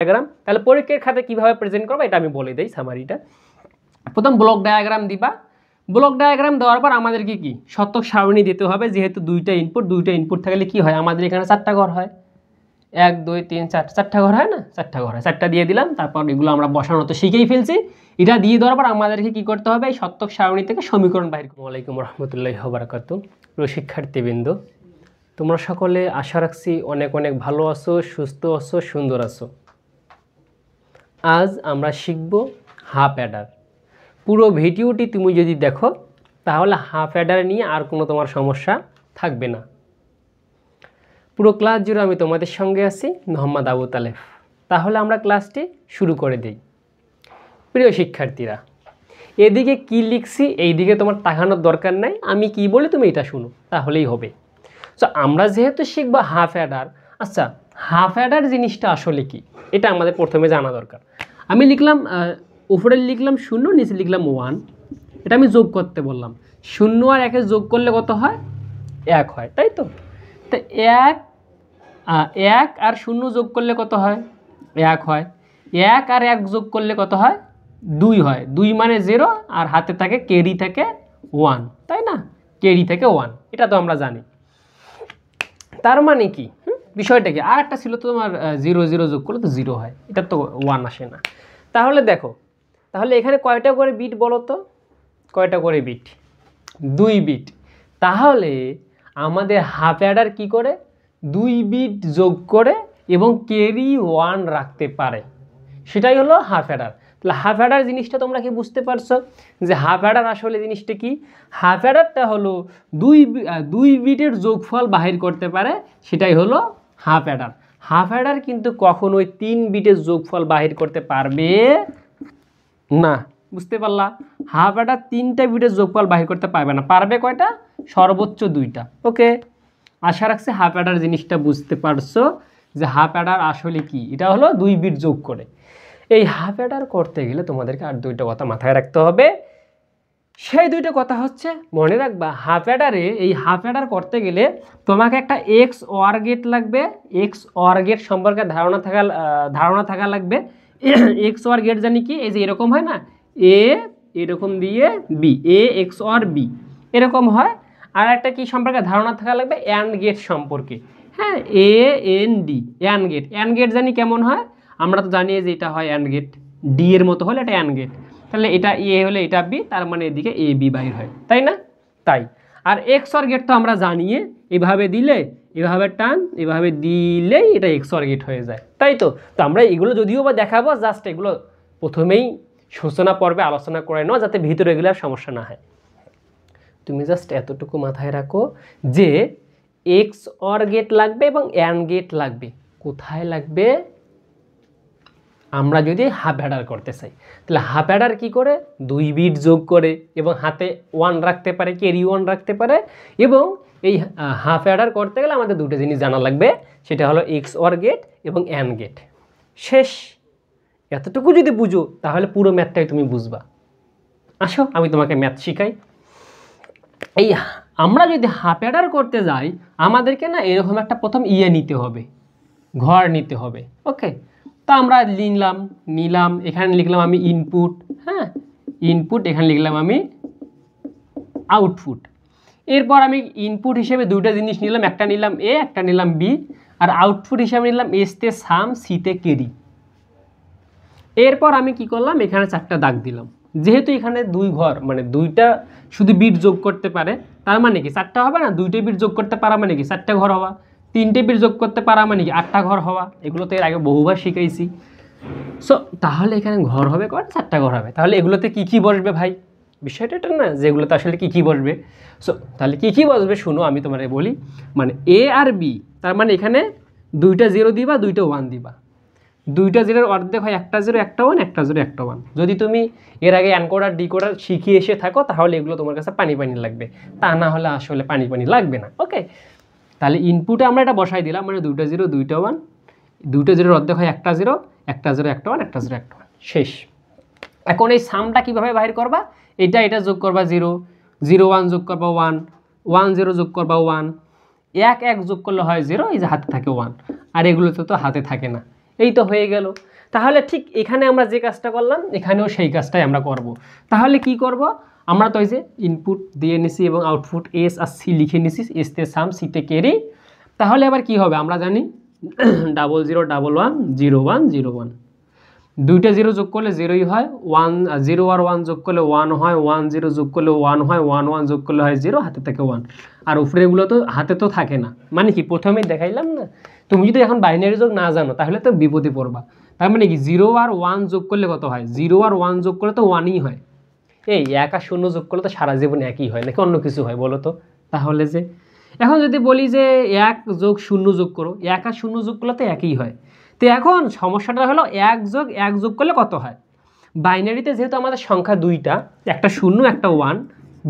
Diagram. তাহলে পরীক্ষার খাতে কীভাবে প্রেজেন্ট করবো এটা আমি বলে দিই সামারিটা। প্রথম ব্লক ডায়াগ্রাম দিবা। ব্লক ডায়াগ্রাম দেওয়ার পর আমাদেরকে কি শতক সারণী দিতে হবে, যেহেতু দুইটা ইনপুট থাকলে কি হয় আমাদের এখানে 4টা ঘর হয়, 1 2 3 4, 4টা ঘর হয় না, 4টা ঘর হয়, 4টা দিয়ে দিলাম। তারপর এগুলো আমরা বসানো তো শিখেই ফেলছি। এটা দিয়ে দেওয়ার পর আমাদেরকে কি করতে হবে, এই শতক সারণী থেকে সমীকরণ বাইর করতে হবে। ওয়ালাইকুম রহমতুল্লাহি ওয়া বারাকাতুহু। প্রিয় শিক্ষার্থীবৃন্দ, তোমরা সকলে আশা রাখছি অনেক অনেক ভালো আছো, সুস্থ আছো, সুন্দর আছো। আজ আমরা শিখব হাফ অ্যাডার। পুরো ভিডিওটি তুমি যদি দেখো তাহলে হাফ অ্যাডার নিয়ে আর কোনো তোমার সমস্যা থাকবে না। পুরো ক্লাস জুড়ে আমি তোমাদের সঙ্গে আছি, মোহাম্মদ আবু তালেব। তাহলে আমরা ক্লাসটি শুরু করে দিই। প্রিয় শিক্ষার্থীরা, এদিকে কি লিখছি এই দিকে তোমার তাকানোর দরকার নাই, আমি কি বলি তুমি এটা শুনো তাহলেই হবে। তো আমরা যেহেতু শিখব হাফ অ্যাডার, আচ্ছা হাফ অ্যাডার জিনিসটা আসলে কি এটা আমাদের প্রথমে জানা দরকার। আমি লিখলাম উপরে লিখলাম 0, নিচে লিখলাম 1, এটা আমি যোগ করতে বললাম। 0 আর 1 যোগ করলে কত হয়, 1 হয়, তাই তো। তো 1 আর 0 যোগ করলে কত হয়, 1 হয়। 1 আর 1 যোগ করলে কত হয়, 2 হয়। 2 মানে 0 আর হাতে থাকে ক্যারি থাকে 1, তাই না, ক্যারি থেকে 1, এটা তো আমরা জানি। তার মানে কি বিষয়টা কি, আর একটা ছিল তো তোমার 0 0 যোগ করলে তো 0 হয়, এটা তো 1 আসে না। তাহলে দেখো, তাহলে এখানে কয়টা করে বিট বলো তো, কয়টা করে বিট, 2 বিট। তাহলে আমাদের হাফ অ্যাডার কি করে 2 বিট যোগ করে এবং ক্যারি 1 রাখতে পারে, সেটাই হলো হাফ অ্যাডার। তাহলে হাফ অ্যাডার জিনিসটা তোমরা কি বুঝতে পারছো যে হাফ অ্যাডার আসলে জিনিসটা কি। হাফ অ্যাডারটা হলো 2 বিটের যোগফল বাহির করতে পারে, সেটাই হলো হাফ অ্যাডার। হাফ অ্যাডার কিন্তু কখনোই 3 বিটের যোগফল বাহির করতে পারবে না, বুঝতে পারলা। হাফ অ্যাডার 3টা বিটের যোগফল বাহির করতে পারবে না, পারবে কয়টা, সর্বোচ্চ 2টা। ওকে, আশা রাখছি হাফ অ্যাডার জিনিসটা বুঝতে পারছো যে হাফ অ্যাডার আসলে কি। এটা হলো 2 বিট যোগ করে। এই হাফ অ্যাডার করতে গেলে তোমাদেরকে আর 2টা কথা মাথায় রাখতে হবে। সেই 2টা কথা হচ্ছে, মনে রাখবা হাফ অ্যাডারে, এই হাফ অ্যাডার করতে গেলে তোমাকে একটা এক্স অর গেট লাগবে। এক্স অর গেট সম্পর্কে ধারণা থাকা লাগবে। এক্স অর গেট জানি কি, এই যে এরকম হয় না, এ এরকম দিয়ে B, A XOR B এরকম হয়। আর একটা কি সম্পর্কে ধারণা থাকা লাগবে, অ্যান্ড গেট সম্পর্কে। হ্যাঁ, A N D, AND gate. AND gate জানি কেমন হয়, আমরা তো জানি যে এটা হয় অ্যান্ড গেট, ডি এর মতো হলে এটা অ্যান্ড গেট। তাহলে এটা এ হলে এটা বি, তার মানে এদিকে এ বি বাইর হয়, তাই না। তাই আর এক্স অর গেট তো আমরা জানিয়ে, এভাবে দিলে এভাবে টান, এভাবে দিলেই এটা এক্স অর গেট হয়ে যায়, তাই তো। তো আমরা এগুলো যদিও বা দেখাবো, জাস্ট এগুলো প্রথমেই সূচনা পর্বে আলোচনা করে নাও, যাতে ভিতরে এগুলো সমস্যা না হয়। তুমি জাস্ট এতটুকু মাথায় রাখো যে এক্স অর গেট লাগবে এবং অ্যান্ড গেট লাগবে। কোথায় লাগবে, আমরা যদি হাফ অ্যাডার করতে চাই, তাহলে হাফ অ্যাডার কী করে 2 বিট যোগ করে এবং হাতে 1 রাখতে পারে, ক্যারি 1 রাখতে পারে। এবং এই হাফ অ্যাডার করতে গেলে আমাদের 2টা জিনিস জানা লাগবে, সেটা হলো এক্স অর গেট এবং অ্যান্ড গেট। শেষ, এতটুকু যদি বুঝো তাহলে পুরো ম্যাথটাই তুমি বুঝবা। আসো আমি তোমাকে ম্যাথ শিখাই। এই আমরা যদি হাফ অ্যাডার করতে যাই, আমাদেরকে না এরকম একটা প্রথম নিতে হবে, ঘর নিতে হবে। ওকে, তো আমরা নিলাম, এখানে লিখলাম আমি ইনপুট, হ্যাঁ ইনপুট, এখানে লিখলাম আমি আউটপুট। এরপর আমি ইনপুট হিসেবে 2টা জিনিস নিলাম, একটা নিলাম এ, একটা নিলাম বি। আর আউটপুট হিসেবে নিলাম এসতে সাম, সিতে ক্যারি। এরপর আমি কি করলাম, এখানে 4টা দাগ দিলাম। যেহেতু এখানে 2 ঘর, মানে 2টা শুধু বিট যোগ করতে পারে, তার মানে কি 4টা হবে না, 2টে বিট যোগ করতে পারা মানে কি 4টে ঘর হওয়া, 3টে বিট যোগ করতে পারা মানে কি 8টা ঘর হওয়া। এগুলো তো এর আগে বহুবার শিখাইছি। সো তাহলে এখানে ঘর হবে কয়টা, 4টা ঘর হবে। তাহলে এগুলোতে কি কি বসবে ভাই, বিষয়টা এটা না যে এগুলোতে আসলে কি কি বসবে। সো তাহলে কি কি বসবে শুনো, আমি তোমাকে বলি। মানে এ আর বি, তার মানে এখানে 2টা 0 দিবা, 2টা 1 দিবা। 2টা 0-এর অর্ধেক হয় 1টা 0 1টা 1, 1টা 0 1টা 1। যদি তুমি এর আগে এনকোডার ডিকোডার শিখিয়ে এসে থাকো তাহলে এগুলো তোমার কাছে পানি লাগবে, তা না হলে আসলে পানি লাগবে না। ওকে, তাহলে ইনপুটে আমরা এটা বসাই দিলাম, মানে 2টা 0 2টা 1, 2টা 0-এর অর্ধেক হয় 1টা 0 1টা 0 1টা 1, 1টা 0 1টা 1, শেষ। এখন এই সামটা কীভাবে বাহির করবা, এটা যোগ করবা 0 0 1 যোগ করবা 1 1 0 যোগ করবা 1 1 1 যোগ করলে হয় 0, এই যে হাতে থাকে 1, আর এগুলোতে তো হাতে থাকে না। এই তো হয়ে গেল। তাহলে ঠিক এখানে আমরা যে কাজটা করলাম এখানেও সেই কাজটাই আমরা করব। তাহলে কি করব, আমরা তো এই যে ইনপুট দিয়ে নিছি এবং আউটপুট এস আর সি লিখে নিছি, এস তে সাম, সিতে ক্যারি। তাহলে আবার কি হবে আমরা জানি 00 11 01 01, দুইটা 0 যোগ করলে 0ই হয়, 0 আর 1 যোগ করলে 1 হয়, 1 0 যোগ করলে 1 হয়, 1 1 যোগ করলে হয় 0, হাতে থাকে 1। আর উপরেগুলো তো হাতে তো থাকে না, মানে কি প্রথমেই দেখাইলাম না, তুমি যদি এখন বাইনারি যোগ না জানো তাহলে তো বিপদে পড়বা। তার মানে কি 0 আর 1 যোগ করলে কত হয়, 0 আর 1 যোগ করলে তো 1ই হয়। এই 1 আর 0 যোগ করলে তো সারা জীবন একই হয়, নাকি অন্য কিছু হয় বলো তো? তাহলে যে এখন যদি বলি যে 1 যোগ 0 যোগ করো, 1 আর 0 যোগ করলে তো একই হয়। তো এখন সমস্যাটা হলো 1 যোগ 1 যোগ করলে কত হয়। বাইনারিতে যেহেতু আমাদের সংখ্যা দুইটা, একটা 0 একটা 1,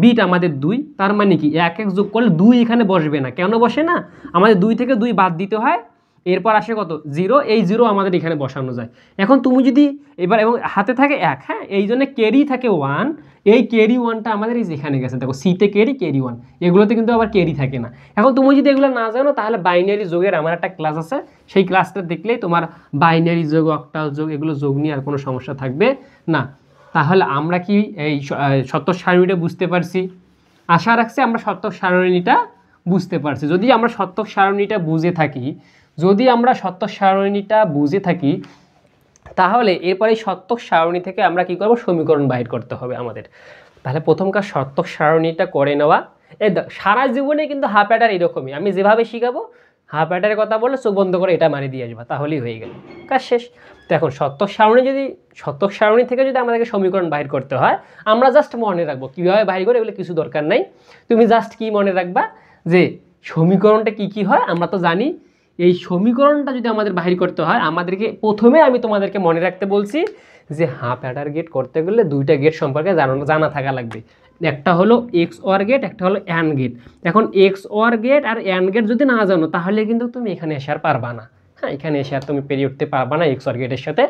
বিট আমাদের 2, তার মানে কি 1 1 যোগ করলে 2 এখানে বসবে না। কেন বসে না, আমাদের 2 থেকে 2 বাদ দিতে হয়, এরপর আসে কত 0, এই 0 আমাদের এখানে বসানো যায়। এখন তুমি যদি এবার এবং হাতে থাকে 1, হ্যাঁ, এই জন্য ক্যারি থাকে 1, এই ক্যারি 1টা আমাদের এই যেখানে গেছে দেখো, সিতে ক্যারি 1, এগুলোতে কিন্তু আবার ক্যারি থাকে না। এখন তুমি যদি এগুলো না জানো তাহলে বাইনারি যোগের আমার একটা ক্লাস আছে, সেই ক্লাসটা দেখলেই তোমার বাইনারি যোগ, অক্টাল যোগ, এগুলো যোগ নিয়ে আর কোনো সমস্যা থাকবে না। তাহলে আমরা কি এই শতক সারণীটা বুঝতে পারছি? আশা রাখছি আমরা শতক সারণীটা বুঝতে পারছি। যদি আমরা শতক সারণীটা বুঝে থাকি তাহলে এরপরে শতক সারণী থেকে আমরা কি করব, সমীকরণ বাহির করতে হবে আমাদের। তাহলে প্রথম কাজ শতক সারণীটা করে নেওয়া। এই সারা জীবনে কিন্তু হাফ অ্যাডার এরকমই, আমি যেভাবে শিখাবো হাফ অ্যাডারের কথা বললে চোখ বন্ধ করে এটা মারি দিয়ে আসবা, তাহলেই হয়ে গেল, কাজ শেষ। তো এখন শতক সারণী থেকে যদি আমাদেরকে সমীকরণ বাহির করতে হয়, আমরা জাস্ট মনে রাখবো কীভাবে বাহির করে, এগুলো কিছু দরকার নাই। তুমি জাস্ট কি মনে রাখবা যে সমীকরণটা কি হয় আমরা তো জানি। এই সমীকরণটা যদি আমাদের বাহির করতে হয় আমাদেরকে প্রথমে আমি তোমাদেরকে মনে রাখতে বলছি যে হাফ অ্যাডার গেট করতে গেলে দুইটা গেট সম্পর্কে জানা থাকা লাগবে। একটা হলো এক্স ওয়ার গেট, একটা হলো অ্যান্ড গেট। এখন এক্স ওয়ার গেট আর অ্যান্ড গেট যদি না জানো তাহলে কিন্তু তুমি এখানে এসে আর পারবা না। হ্যাঁ, এখানে এসে আর তুমি পেরিয়ে উঠতে পারবা না এক্স ওয়ার গেটের সাথে।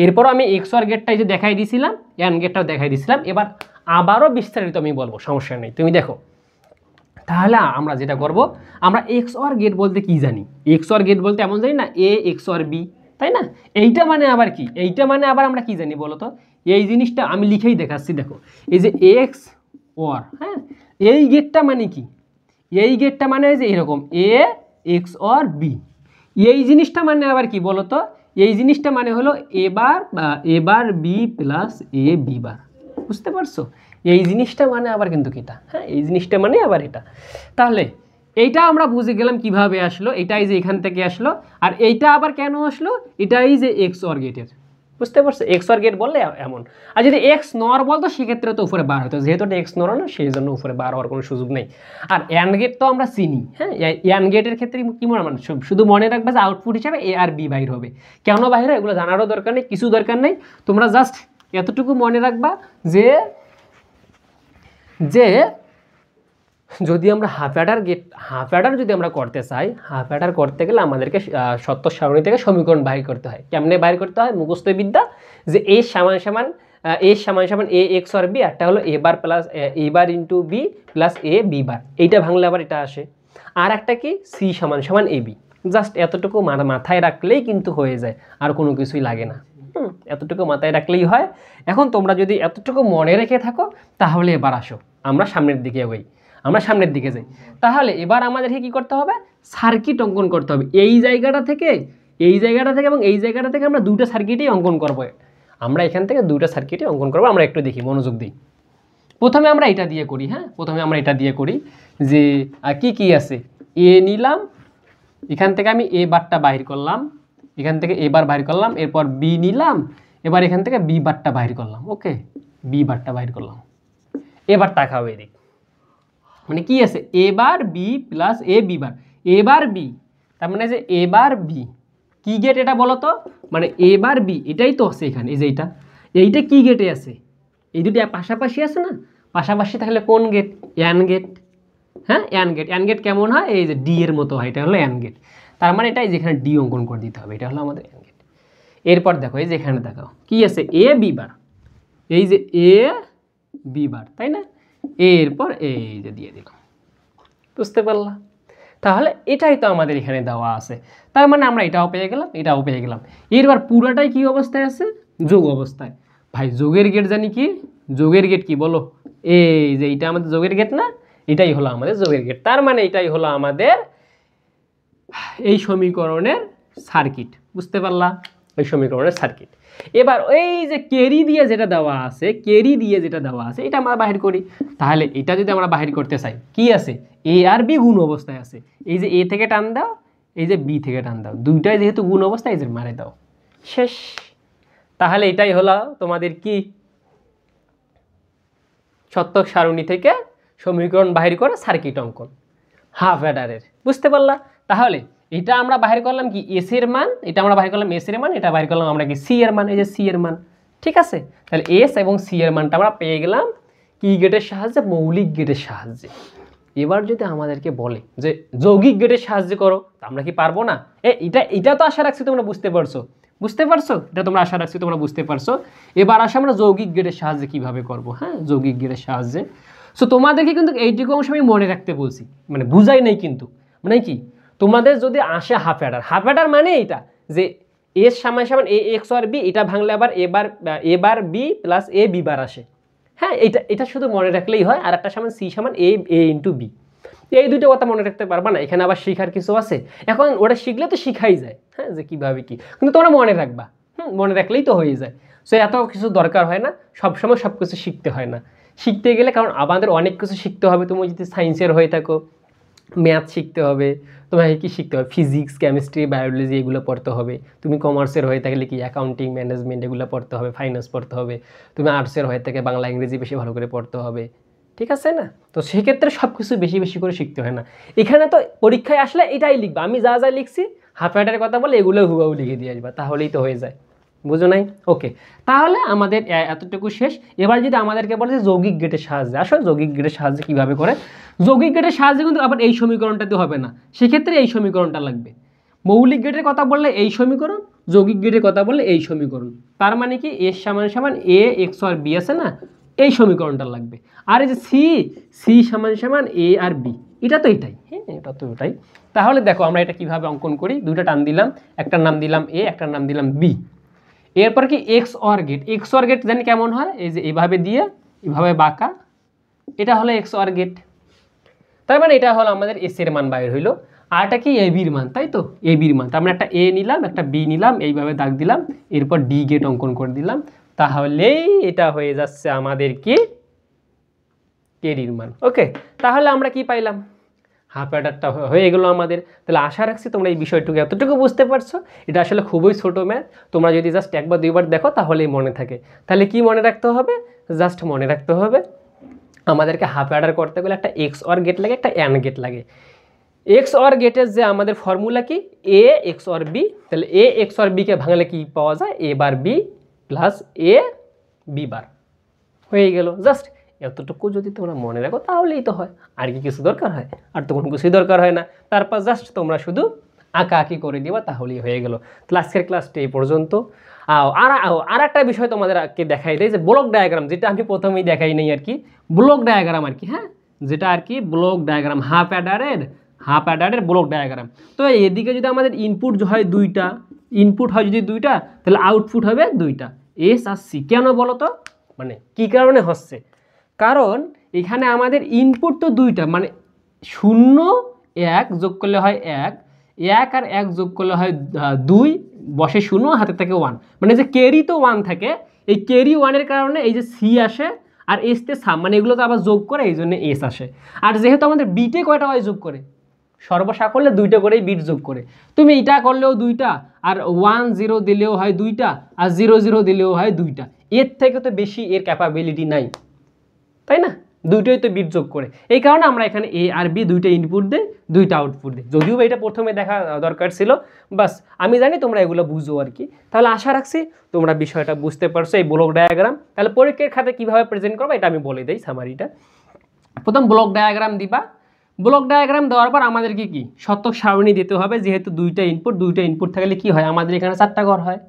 এরপর আমি এক্স ওয়ার গেটটাই যে দেখাই দিয়েছিলাম, অ্যান্ড গেটটাও দেখাই দিয়েছিলাম, এবার আবারও বিস্তারিত আমি বলবো, সমস্যা নেই, তুমি দেখো। তাহলে আমরা যেটা করব, আমরা এক্স ওয়ার গেট বলতে কি জানি, এক্স ওয়ার গেট বলতে এমন জানি না এ এক্স ওয়ার বি, তাই না? এইটা মানে আবার কি, এইটা মানে আবার আমরা কি জানি বলো তো? এই জিনিসটা আমি লিখেই দেখাচ্ছি, দেখো এই যে এক্স ওয়ার, হ্যাঁ, এই গেটটা মানে কি, এই গেটটা মানে যে এরকম এ এক্স ওয়ার বি। এই জিনিসটা মানে আবার কি বলো তো? এই জিনিসটা মানে হলো এবার বি প্লাস এ বি বার, বুঝতে পারছো? এই জিনিসটা মানে আবার কিন্তু এটা, হ্যাঁ, এই জিনিসটা মানে আবার এটা। তাহলে এইটা আমরা বুঝে গেলাম কিভাবে আসলো, এটাই যে এখান থেকে আসলো, আর এইটা আবার কেন আসলো, এটাই যে এক্স ওয়ার গেটের, বুঝতে পারছো? এক্স ওয়ার গেট বললে এমন। আর যদি এক্স নর বলতো সেক্ষেত্রে তো উপরে বার হতো, যেহেতু এক্স নর না সেই জন্য উপরে বার হওয়ার কোনো সুযোগ নেই। আর অ্যান্ড গেট তো আমরা চিনি, হ্যাঁ, অ্যান্ড গেটের ক্ষেত্রে কি মনে মানে শুধু মনে রাখবে যে আউটপুট হিসাবে এ আর বি বাইর হবে। কেন বাইর হয় এগুলো জানারও দরকার নেই, কিছু দরকার নেই, তোমরা জাস্ট এতটুকু মনে রাখবা যে যদি আমরা হাফ অ্যাডার যদি আমরা করতে চাই, হাফ অ্যাডার করতে গেলে আমাদেরকে শতক সারণী থেকে সমীকরণ বাহির করতে হয়। কেমনে বাহির করতে হয়? মুখস্থ বিদ্যা, যে এ সমান সমান এ এক্স আর বি, একটা হলো এ বার plus A bar into B plus A B বার, এইটা ভাঙলে আবার এটা আসে। আর একটা কি সি সমান সমান এ বি, জাস্ট এতটুকু মাথায় রাখলেই কিন্তু হয়ে যায়, আর কোনো কিছুই লাগে না। এতটুকু মাথায় রাখলেই হয়। এখন তোমরা যদি এতটুকু মনে রেখে থাকো তাহলে এবার আসো আমরা সামনের দিকে যাই। তাহলে এবার আমাদেরকে কি করতে হবে? সার্কিট অঙ্কন করতে হবে। এই জায়গাটা থেকে এবং এই জায়গাটা থেকে আমরা দুটো সার্কিটই অঙ্কন করবো। আমরা এখান থেকে দুটো সার্কিটই অঙ্কন করবো। আমরা একটু দেখি, মনোযোগ দিই। প্রথমে আমরা এটা দিয়ে করি, হ্যাঁ, যে কি আছে, এ নিলাম, এখান থেকে আমি এ বারটা বাহির করলাম, এখান থেকে এ বার বাহির করলাম, এরপর বি নিলাম, এবার এখান থেকে বি বারটা বাহির করলাম। ওকে, বি বারটা বাহির করলাম। এবার তাকাও এদিক, মানে কি আছে, এ bar B plus A B bar, A bar B, তার মানে যে এ বার বি কি গেট এটা বলো তো? মানে এ বার বি এটাই তো আছে এখানে, এই যে এইটা কি গেটে আছে? এই দুটি পাশাপাশি আছে না, পাশাপাশি থাকলে কোন গেট? AND gate. হ্যাঁ, অ্যান্ড গেট কেমন হয়? এই যে ডি এর মতো হয়, এটা হলো অ্যান্ড গেট। তার মানে এটাই যেখানে ডি অঙ্কন করে দিতে হবে, এটা হলো আমাদের অ্যান্ড গেট। এরপর দেখো এই যে এখানে দেখাও কি আছে, এ বি বার, এই যে এ বি বার, তাই না? এরপর এই যে দিয়ে দিলাম, বুঝতে পারলাম? তাহলে এটাই তো আমাদের এখানে দেওয়া আছে, তার মানে আমরা এটাও পেয়ে গেলাম, এটাও পেয়ে গেলাম। এরবার পুরাটাই কি অবস্থায় আছে? যোগ অবস্থায়। ভাই যোগের গেট জানি কি? যোগের গেট কি বলো? এই যে এটা আমাদের যোগের গেট না, এটাই হলো আমাদের যোগের গেট। তার মানে এটাই হলো আমাদের এই সমীকরণের সার্কিট। বুঝতে পারলা? এই সমীকরণের সার্কিট। এবার এই যে ক্যারি দিয়ে যেটা দেওয়া আছে, ক্যারি দিয়ে যেটা দেওয়া আছে এটা আমরা বাহির করি। তাহলে এটা যদি আমরা বাহির করতে চাই, কি আছে? এ আর বি গুণ অবস্থায় আছে। এই যে এ থেকে টান দাও, এই যে বি থেকে টান দাও, দুইটাই যেহেতু গুণ অবস্থায়, এই যে মারে দাও, শেষ। তাহলে এটাই হলো তোমাদের কি সত্যক সারণী থেকে সমীকরণ বাহির করে সার্কিট অঙ্কন হাফ অ্যাডারের। বুঝতে পারলা? তাহলে এটা আমরা বাহির করলাম কি এস এর মান, এটা আমরা বাহির করলাম এস এর মান, এটা বাহির করলাম আমরা কি সি এর মান, এই যে সি এর মান। ঠিক আছে, তাহলে এস এবং সি এর মানটা আমরা পেয়ে গেলাম কি গেটের সাহায্যে? মৌলিক গেটের সাহায্যে। এবার যদি আমাদেরকে বলে যে যৌগিক গেটের সাহায্যে করো, তা আমরা কি পারবো না? এটা তো আশা রাখছি তোমরা বুঝতে পারছো, বুঝতে পারছো? এটা তোমরা আশা রাখছি তোমরা বুঝতে পারছো। এবার আসে আমরা যৌগিক গেটের সাহায্যে কিভাবে করব। হ্যাঁ, যৌগিক গেটের সাহায্যে। সো তোমাদেরকে কিন্তু এইটুকু অংশ আমি মনে রাখতে বলছি, মানে বুঝাই নেই কিন্তু। মানে কি, তোমাদের যদি আসে হাফ অ্যাডার, হাফ অ্যাডার মানে এইটা যে এর সমান সমান এ এক্স আর বি, এটা ভাঙলে আবার এবার বি প্লাস এ বি বার আসে। হ্যাঁ, এটা শুধু মনে রাখলেই হয়। আর একটা সমান সি সমান এ ইন্টু বি, এই দুটো কথা মনে রাখতে পারবা না, এখানে আবার শিখার কিছু আছে। এখন ওটা শিখলে তো শিখাই যায়, হ্যাঁ, যে কীভাবে কী, কিন্তু তোমরা মনে রাখবা। মনে রাখলেই তো হয়ে যায়। সো এত কিছু দরকার হয় না, সবসময় সব কিছু শিখতে হয় না। শিখতে গেলে কারণ আমাদের অনেক কিছু শিখতে হবে। তুমি যদি সায়েন্সের হয়ে থাকো, ম্যাথ শিখতে হবে, তোমাকে কি শিখতে হবে? ফিজিক্স, কেমিস্ট্রি, বায়োলজি এগুলো পড়তে হবে। তুমি কমার্সের হয়ে থাকলে কি অ্যাকাউন্টিং, ম্যানেজমেন্ট এগুলো পড়তে হবে, ফাইন্যান্স পড়তে হবে। তুমি আর্টসের হয়ে থাকে বাংলা ইংরেজি বেশি ভালো করে পড়তে হবে। ঠিক আছে না? তো সেক্ষেত্রে সব কিছু বেশি বেশি করে শিখতে হয় না। এখানে তো পরীক্ষায় আসলে এটাই লিখবা, আমি যা যা লিখছি হাফ অ্যাডারের কথা বলে এগুলো হুবাহু লিখে দিয়ে আসবা, তাহলেই তো হয়ে যায়। বুঝো নাই? ওকে, তাহলে আমাদের এতটুকু শেষ। এবার যদি আমাদেরকে বলে যে যৌগিক গেটের সাহায্যে, আসলে যৌগিক গেটের সাহায্যে কীভাবে করে? যৌগিক গেটের সাহায্যে কিন্তু আবার এই সমীকরণটাতে হবে না, সেক্ষেত্রে এই সমীকরণটা লাগবে। মৌলিক গেটের কথা বললে এই সমীকরণ, যৌগিক গেটের কথা বললে এই সমীকরণ। তার মানে কি এস সমান সমান এ এক্স আর বি আছে না, এই সমীকরণটা লাগবে। আর এই যে সি সমান সমান এ আর বি, এটা তো এটাই। হ্যাঁ, এটা তো এটাই। তাহলে দেখো আমরা এটা কিভাবে অঙ্কন করি। দুইটা টান দিলাম, একটার নাম দিলাম এ, একটার নাম দিলাম বি। এরপর কি XOR gate. XOR gate জানি কেমন হয়? এই যে এইভাবে দিয়ে এইভাবে বাঁকা, এটা হলো এক্স অর গেট। তার মানে এটা হলো আমাদের এস এর মান বাইর হইলো। আর এটা কি এ বির মান, তাই তো? এ বির মান। তার মানে একটা এ নিলাম, একটা বি নিলাম, এইভাবে দাগ দিলাম, এরপর ডি গেট অঙ্কন করে দিলাম। তাহলেই এটা হয়ে যাচ্ছে আমাদের কি কেরির মান। ওকে, তাহলে আমরা কি পাইলাম? হাফ অ্যাডারটা হয়ে গেলো আমাদের। তাহলে আশা রাখছি তোমরা এই বিষয়টুকু এতটুকু বুঝতে পারছো। এটা আসলে খুবই ছোটো ম্যাথ, তোমরা যদি জাস্ট একবার দুইবার দেখো তাহলেই মনে থাকে। তাহলে কি মনে রাখতে হবে? জাস্ট মনে রাখতে হবে আমাদেরকে হাফ অ্যাডার করতে গেলে একটা এক্স অর গেট লাগে, একটা অ্যান্ড গেট লাগে। এক্স অর গেটের যে আমাদের ফর্মুলা কি এ এক্স অর বি, তাহলে এ এক্স অর বিকে ভাঙলে কি পাওয়া যায়? এ bar B plus A B বার, হয়ে গেল। জাস্ট এতটুকু যদি তোমরা মনে রাখো তাহলেই তো হয়, আর কি কিছু দরকার হয়? আর তো কোনো কিছুই দরকার হয় না। তারপর জাস্ট তোমরা শুধু আঁকাআঁকি করে দিবা, তাহলেই হয়ে গেল। তাহলে আজকের ক্লাসটা এই পর্যন্ত। আর একটা বিষয় তোমাদেরকে দেখাই দেয় যে ব্লক ডায়াগ্রাম, যেটা আমি প্রথমেই দেখাই নেই আর কি, ব্লক ডায়াগ্রাম আর কি। হ্যাঁ, যেটা আর কি ব্লক ডায়াগ্রাম, হাফ অ্যাডারের ব্লক ডায়াগ্রাম। তো এদিকে যদি আমাদের ইনপুট হয় দুইটা, ইনপুট হয় যদি দুইটা, তাহলে আউটপুট হবে দুইটা, এস আর সি। কেন বলো তো? মানে কি কারণে হচ্ছে? কারণ এখানে আমাদের ইনপুট তো দুইটা, মানে 0 1 যোগ করলে হয় 1, 1 আর 1 যোগ করলে হয় 2, বসে 0 হাতে থাকে 1, মানে যে ক্যারি তো 1 থাকে। এই ক্যারি 1-এর কারণে এই যে সি আসে, আর এস তে সাম, মানে এগুলো তো আবার যোগ করে, এই জন্য এস আসে। আর যেহেতু আমাদের বিটে কয়টা হয় যোগ করে, সর্বসাকল্যে দুইটা করেই বিট যোগ করে। তুমি এটা করলেও দুইটা, আর 1 0 দিলেও হয় দুইটা, আর 0 0 দিলেও হয় দুইটা। এর থেকে তো বেশি এর ক্যাপাবিলিটি নাই, তাই না? দুইটাই তো বিট যোগ করে। এই কারণে আমরা এখানে এ আর বি দুইটা ইনপুট দেই, দুইটা আউটপুট দিই। যদিও এটা প্রথমে দেখা দরকার ছিল, বাস আমি জানি তোমরা এগুলো বুঝো আর কি। তাহলে আশা রাখছি তোমরা বিষয়টা বুঝতে পারছো। এই ব্লক ডায়াগ্রাম তাহলে পরীক্ষার খাতে কীভাবে প্রেজেন্ট করবো এটা আমি বলে দিই সামারিটা। প্রথম ব্লক ডায়াগ্রাম দিবা। ব্লক ডায়াগ্রাম দেওয়ার পর আমাদেরকে কি শতক সারণী দিতে হবে। যেহেতু দুইটা ইনপুট থাকলে কি হয়? আমাদের এখানে 4টা ঘর হয়,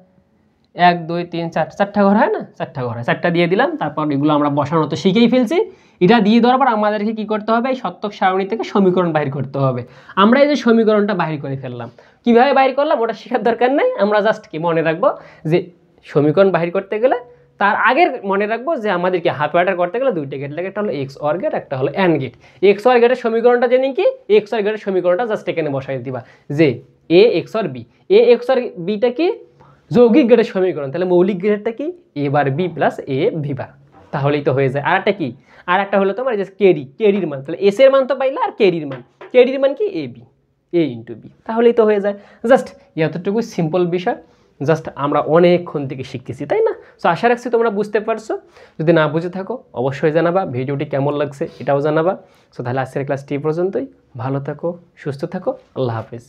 1 2 3 4 চারটা ঘর হয় না, চারটা ঘর হয়, চারটা দিয়ে দিলাম। তারপর এগুলো আমরা বসানো তো শিখেই ফেলছি। এটা দিয়ে দেওয়ার পর আমাদেরকে কি করতে হবে, এই সত্যক সারণী থেকে সমীকরণ বাহির করতে হবে। আমরা এই যে সমীকরণটা বাহির করে ফেললাম, কীভাবে বাহির করলাম ওটা শেখার দরকার নেই, আমরা জাস্ট কি মনে রাখবো যে সমীকরণ বাহির করতে গেলে তার আগের মনে রাখবো যে আমাদেরকে হাফ অর্ডার করতে গেলে দুইটা গেট লাগে, একটা হলো এক্স অর গেট, একটা হলো অ্যান্ড গেট। এক্স অর গেটের সমীকরণটা জেনে কি, এক্স অর গেটের সমীকরণটা জাস্ট এখানে বসাই দিবা যে A XOR B. A XOR বিটা কি যৌগিক গেটের সমীকরণ, তাহলে মৌলিক গেটটা কি A bar B plus A B bar, তাহলেই তো হয়ে যায়। আর একটা কি, আর একটা হলো তোমার যে কেরির মান, তাহলে এস এর মান তো পাইলে আর কেরির মান কি A B, A into B, তাহলেই তো হয়ে যায়। জাস্ট এতটুকু সিম্পল বিষয়, জাস্ট আমরা অনেকক্ষণ থেকে শিখতেছি, তাই না? সো আশা রাখছি তোমরা বুঝতে পারছো। যদি না বুঝে থাকো অবশ্যই জানাবা, ভিডিওটি কেমন লাগছে এটাও জানাবা। সো তাহলে আজকের ক্লাসটি এই পর্যন্তই। ভালো থাকো, সুস্থ থাকো, আল্লাহ হাফেজ।